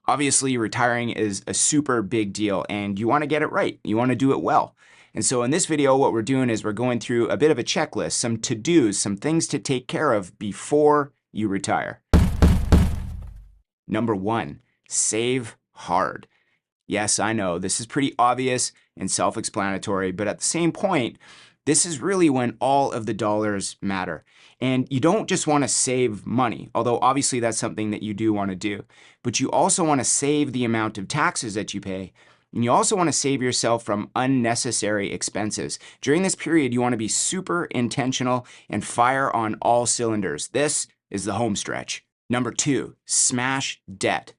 Obviously, retiring is a super big deal and you want to get it right. You want to do it well. And so in this video, what we're doing is we're going through a bit of a checklist, some to-dos, some things to take care of before you retire. Number 1, save hard. Yes, I know this is pretty obvious and self-explanatory, but at the same point, this is really when all of the dollars matter. And you don't just want to save money, although obviously that's something that you do want to do, but you also want to save the amount of taxes that you pay. And you also want to save yourself from unnecessary expenses. During this period, you want to be super intentional and fire on all cylinders. This is the home stretch. Number 2, smash debt.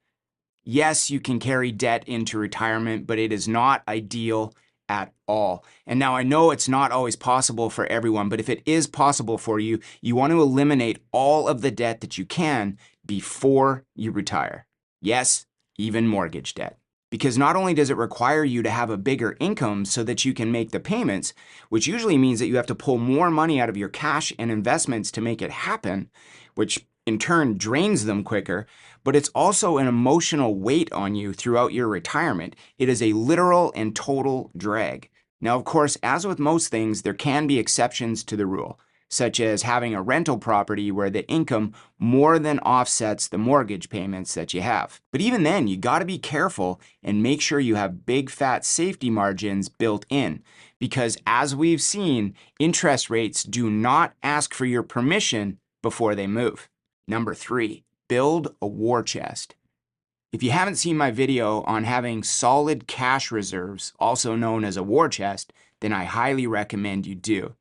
Yes, you can carry debt into retirement, but it is not ideal at all. And now I know it's not always possible for everyone, but if it is possible for you, you want to eliminate all of the debt that you can before you retire. Yes, even mortgage debt. Because not only does it require you to have a bigger income so that you can make the payments, which usually means that you have to pull more money out of your cash and investments to make it happen, which in turn drains them quicker, but it's also an emotional weight on you throughout your retirement. It is a literal and total drag. Now, of course, as with most things, there can be exceptions to the rule, such as having a rental property where the income more than offsets the mortgage payments that you have. But even then, you gotta be careful and make sure you have big fat safety margins built in, because as we've seen, interest rates do not ask for your permission before they move. Number 3, build a war chest. If you haven't seen my video on having solid cash reserves, also known as a war chest, then I highly recommend you do.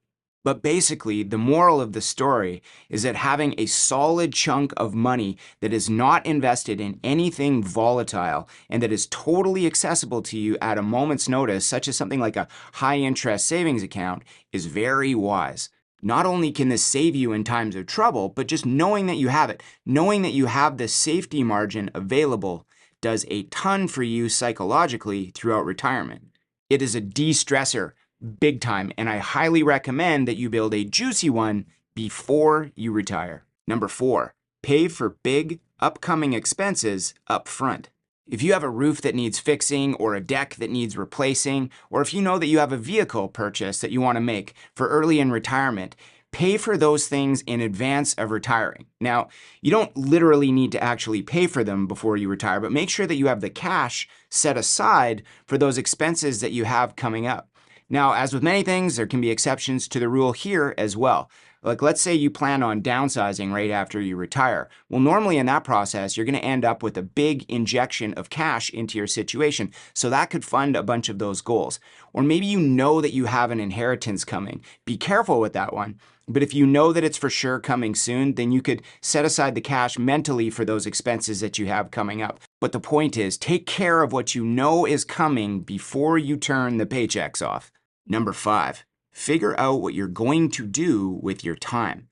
But basically, the moral of the story is that having a solid chunk of money that is not invested in anything volatile and that is totally accessible to you at a moment's notice, such as something like a high-interest savings account, is very wise. Not only can this save you in times of trouble, but just knowing that you have it, knowing that you have the safety margin available, does a ton for you psychologically throughout retirement. It is a de-stressor, big time, and I highly recommend that you build a juicy one before you retire. Number 4, pay for big, upcoming expenses up front. If you have a roof that needs fixing or a deck that needs replacing, or if you know that you have a vehicle purchase that you want to make for early in retirement, pay for those things in advance of retiring. Now, you don't literally need to actually pay for them before you retire, but make sure that you have the cash set aside for those expenses that you have coming up. Now, as with many things, there can be exceptions to the rule here as well. Like, let's say you plan on downsizing right after you retire. Well, normally in that process, you're going to end up with a big injection of cash into your situation. So that could fund a bunch of those goals. Or maybe you know that you have an inheritance coming. Be careful with that one. But if you know that it's for sure coming soon, then you could set aside the cash mentally for those expenses that you have coming up. But the point is, take care of what you know is coming before you turn the paychecks off. Number 5, figure out what you're going to do with your time.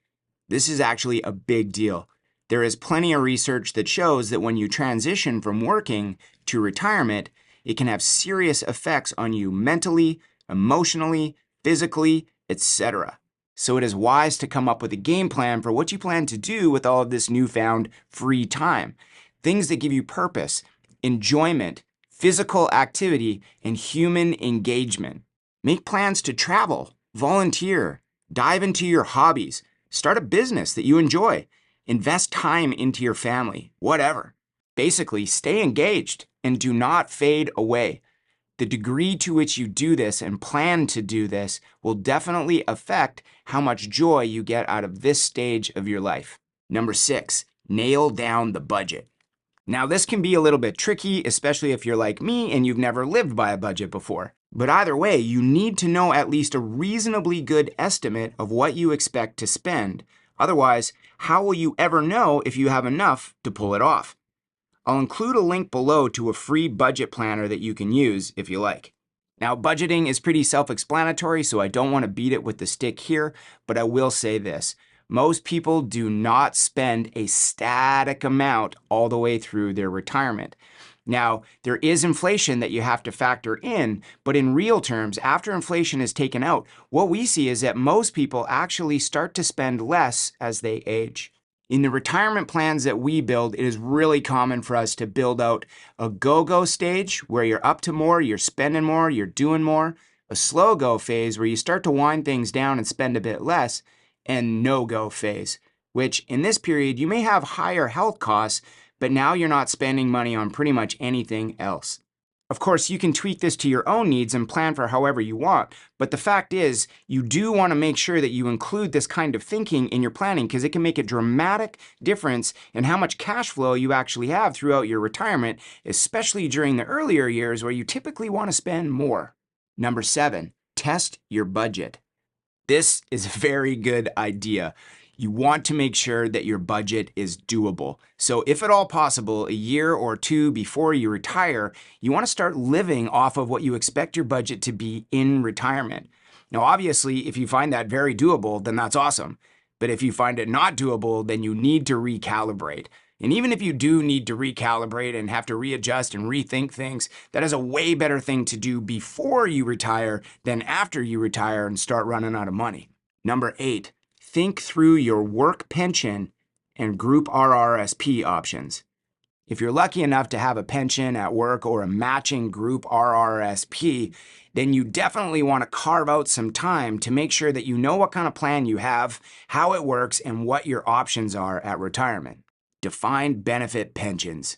This is actually a big deal. There is plenty of research that shows that when you transition from working to retirement, it can have serious effects on you mentally, emotionally, physically, etc. So it is wise to come up with a game plan for what you plan to do with all of this newfound free time. Things that give you purpose, enjoyment, physical activity, and human engagement. Make plans to travel, volunteer, dive into your hobbies, start a business that you enjoy, invest time into your family, whatever. Basically, stay engaged and do not fade away. The degree to which you do this and plan to do this will definitely affect how much joy you get out of this stage of your life. Number 6, nail down the budget. Now, this can be a little bit tricky, especially if you're like me and you've never lived by a budget before. But either way, you need to know at least a reasonably good estimate of what you expect to spend. Otherwise, how will you ever know if you have enough to pull it off? I'll include a link below to a free budget planner that you can use if you like. Now, budgeting is pretty self-explanatory, so I don't want to beat it with the stick here, but I will say this. Most people do not spend a static amount all the way through their retirement. Now, there is inflation that you have to factor in, but in real terms, after inflation is taken out, what we see is that most people actually start to spend less as they age. In the retirement plans that we build, it is really common for us to build out a go-go stage where you're up to more, you're spending more, you're doing more, a slow-go phase where you start to wind things down and spend a bit less, and no-go phase, which in this period you may have higher health costs, but now you're not spending money on pretty much anything else. Of course, you can tweak this to your own needs and plan for however you want, but the fact is, you do want to make sure that you include this kind of thinking in your planning because it can make a dramatic difference in how much cash flow you actually have throughout your retirement, especially during the earlier years where you typically want to spend more. Number 7, test your budget. This is a very good idea. You want to make sure that your budget is doable. So if at all possible, a year or two before you retire, you want to start living off of what you expect your budget to be in retirement. Now, obviously, if you find that very doable, then that's awesome. But if you find it not doable, then you need to recalibrate. And even if you do need to recalibrate and have to readjust and rethink things, that is a way better thing to do before you retire than after you retire and start running out of money. Number 8, think through your work pension and group RRSP options. If you're lucky enough to have a pension at work or a matching group RRSP, then you definitely want to carve out some time to make sure that you know what kind of plan you have, how it works, and what your options are at retirement. Defined benefit pensions.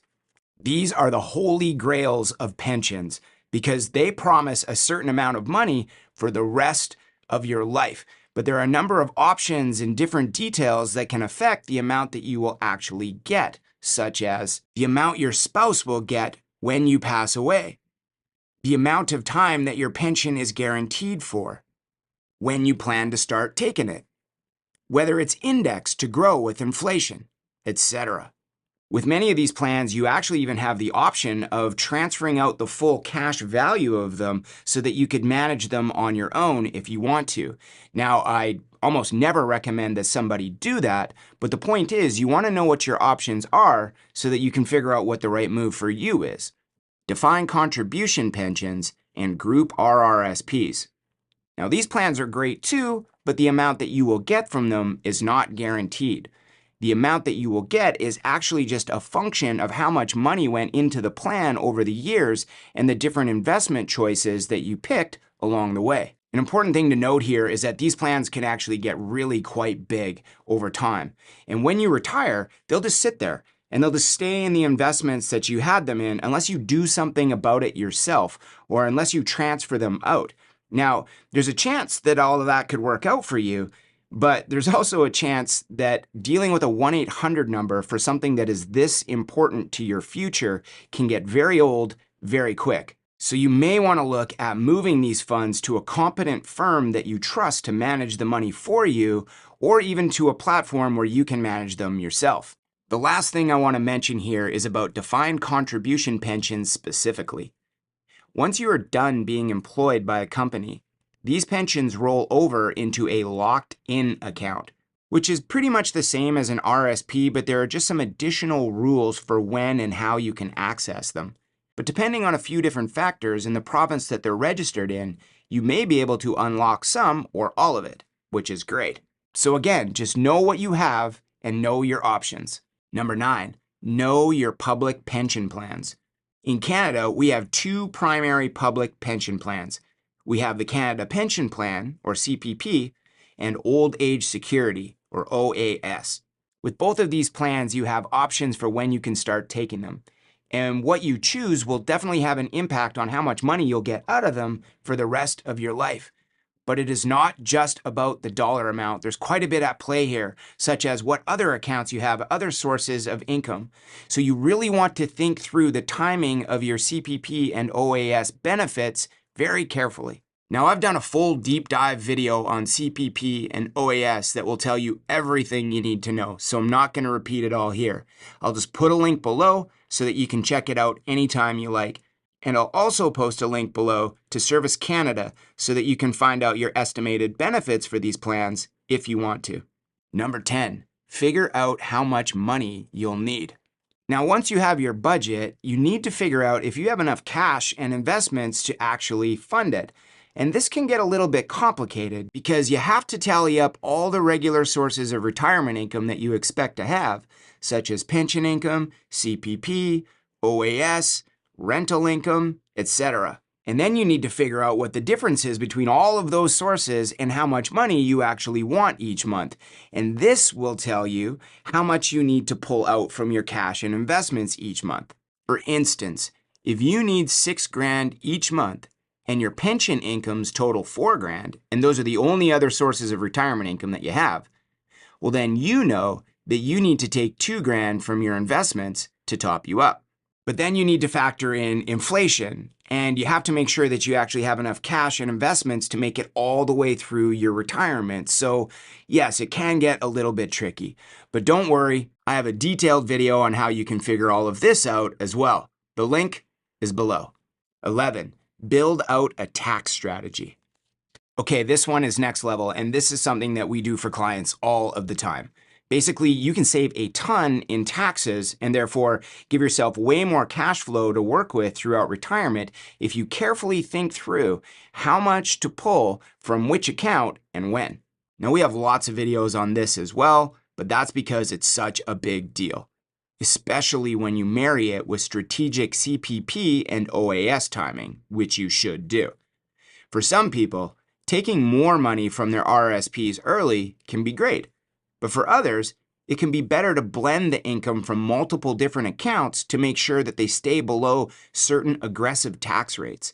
These are the holy grails of pensions because they promise a certain amount of money for the rest of your life. But there are a number of options and different details that can affect the amount that you will actually get, such as the amount your spouse will get when you pass away, the amount of time that your pension is guaranteed for, when you plan to start taking it, whether it's indexed to grow with inflation, etc. With many of these plans, you actually even have the option of transferring out the full cash value of them so that you could manage them on your own if you want to. Now, I almost never recommend that somebody do that, but the point is you want to know what your options are so that you can figure out what the right move for you is. Defined contribution pensions and group RRSPs. Now, these plans are great too, but the amount that you will get from them is not guaranteed. The amount that you will get is actually just a function of how much money went into the plan over the years and the different investment choices that you picked along the way. An important thing to note here is that these plans can actually get really quite big over time. And when you retire, they'll just sit there and they'll just stay in the investments that you had them in unless you do something about it yourself or unless you transfer them out. Now, there's a chance that all of that could work out for you, but there's also a chance that dealing with a 1-800 number for something that is this important to your future can get very old very quick. So you may want to look at moving these funds to a competent firm that you trust to manage the money for you, or even to a platform where you can manage them yourself. The last thing I want to mention here is about defined contribution pensions specifically. Once you are done being employed by a company, these pensions roll over into a locked-in account, which is pretty much the same as an RSP, but there are just some additional rules for when and how you can access them. But depending on a few different factors in the province that they're registered in, you may be able to unlock some or all of it, which is great. So again, just know what you have and know your options. Number 9, know your public pension plans. In Canada, we have 2 primary public pension plans. We have the Canada Pension Plan, or CPP, and Old Age Security, or OAS. With both of these plans, you have options for when you can start taking them. And what you choose will definitely have an impact on how much money you'll get out of them for the rest of your life. But it is not just about the dollar amount. There's quite a bit at play here, such as what other accounts you have, other sources of income. So you really want to think through the timing of your CPP and OAS benefits very carefully. Now, I've done a full deep dive video on CPP and OAS that will tell you everything you need to know, so I'm not going to repeat it all here. I'll just put a link below so that you can check it out anytime you like. And I'll also post a link below to Service Canada so that you can find out your estimated benefits for these plans if you want to. Number 10, figure out how much money you'll need. Now, once you have your budget, you need to figure out if you have enough cash and investments to actually fund it. And this can get a little bit complicated because you have to tally up all the regular sources of retirement income that you expect to have, such as pension income, CPP, OAS, rental income, etc. And then you need to figure out what the difference is between all of those sources and how much money you actually want each month. And this will tell you how much you need to pull out from your cash and investments each month. For instance, if you need $6,000 each month and your pension incomes total $4,000, and those are the only other sources of retirement income that you have, well then you know that you need to take $2,000 from your investments to top you up. But then you need to factor in inflation, and you have to make sure that you actually have enough cash and investments to make it all the way through your retirement. So yes, it can get a little bit tricky, but don't worry, I have a detailed video on how you can figure all of this out as well. The link is below. 11, build out a tax strategy. Okay, this one is next level, and this is something that we do for clients all of the time. Basically, you can save a ton in taxes and therefore give yourself way more cash flow to work with throughout retirement if you carefully think through how much to pull from which account and when. Now, we have lots of videos on this as well, but that's because it's such a big deal, especially when you marry it with strategic CPP and OAS timing, which you should do. For some people, taking more money from their RRSPs early can be great. But for others, it can be better to blend the income from multiple different accounts to make sure that they stay below certain aggressive tax rates.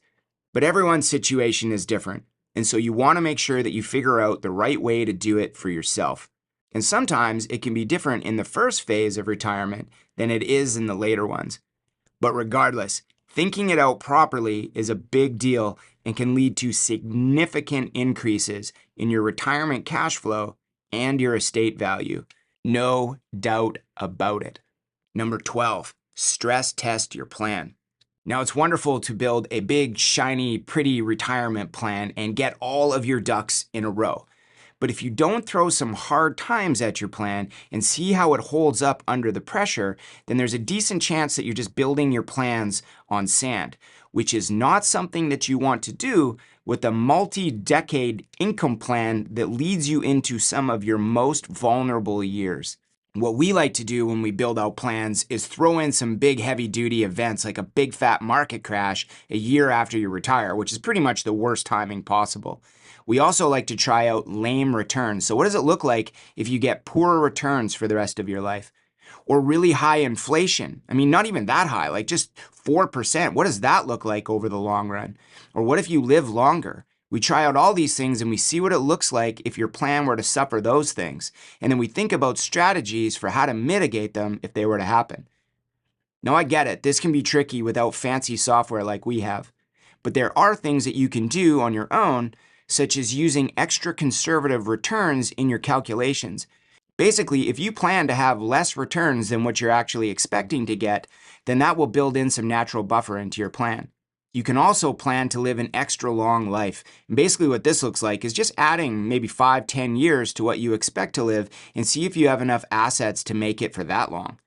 But everyone's situation is different, and so you want to make sure that you figure out the right way to do it for yourself. And sometimes it can be different in the first phase of retirement than it is in the later ones. But regardless, thinking it out properly is a big deal and can lead to significant increases in your retirement cash flow and your estate value. No doubt about it. Number 12, stress test your plan. Now, it's wonderful to build a big, shiny, pretty retirement plan and get all of your ducks in a row. But if you don't throw some hard times at your plan and see how it holds up under the pressure, then there's a decent chance that you're just building your plans on sand, which is not something that you want to do with a multi-decade income plan that leads you into some of your most vulnerable years. What we like to do when we build out plans is throw in some big heavy-duty events like a big fat market crash a year after you retire, which is pretty much the worst timing possible. We also like to try out lame returns. So what does it look like if you get poorer returns for the rest of your life? Or really high inflation. I mean, not even that high, like just 4%. What does that look like over the long run? Or what if you live longer? We try out all these things and we see what it looks like if your plan were to suffer those things. And then we think about strategies for how to mitigate them if they were to happen. Now, I get it. This can be tricky without fancy software like we have. But there are things that you can do on your own, such as using extra conservative returns in your calculations. Basically, if you plan to have less returns than what you're actually expecting to get, then that will build in some natural buffer into your plan. You can also plan to live an extra long life. And basically what this looks like is just adding maybe 5-10 years to what you expect to live and see if you have enough assets to make it for that long.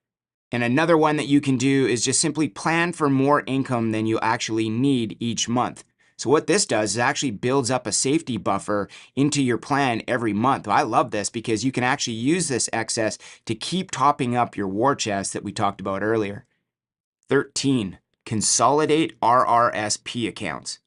And another one that you can do is just simply plan for more income than you actually need each month. So what this does is actually builds up a safety buffer into your plan every month. I love this because you can actually use this excess to keep topping up your war chest that we talked about earlier. 13, consolidate RRSP accounts.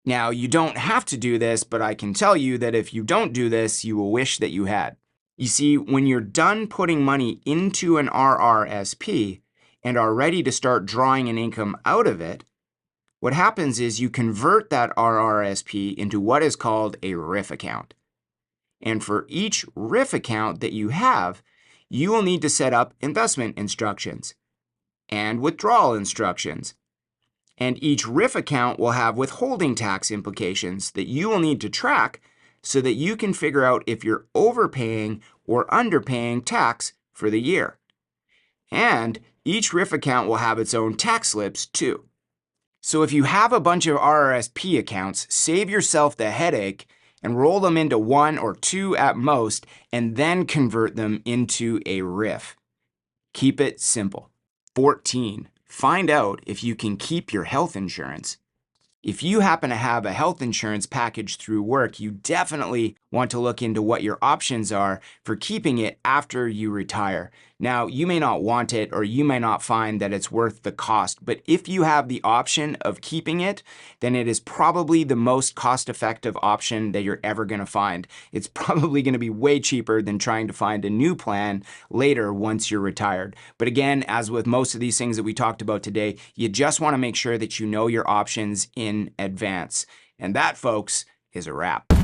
Now, you don't have to do this, but I can tell you that if you don't do this, you will wish that you had. You see, when you're done putting money into an RRSP and are ready to start drawing an income out of it, what happens is you convert that RRSP into what is called a RIF account. And for each RIF account that you have, you will need to set up investment instructions and withdrawal instructions. And each RIF account will have withholding tax implications that you will need to track so that you can figure out if you're overpaying or underpaying tax for the year. And each RIF account will have its own tax slips too. So if you have a bunch of RRSP accounts, save yourself the headache and roll them into 1 or 2 at most, and then convert them into a RIF. Keep it simple. 14, find out if you can keep your health insurance. If you happen to have a health insurance package through work, you definitely want to look into what your options are for keeping it after you retire. Now, you may not want it or you may not find that it's worth the cost, but if you have the option of keeping it, then it is probably the most cost-effective option that you're ever going to find. It's probably going to be way cheaper than trying to find a new plan later once you're retired. But again, as with most of these things that we talked about today, you just want to make sure that you know your options in advance. And that, folks, is a wrap.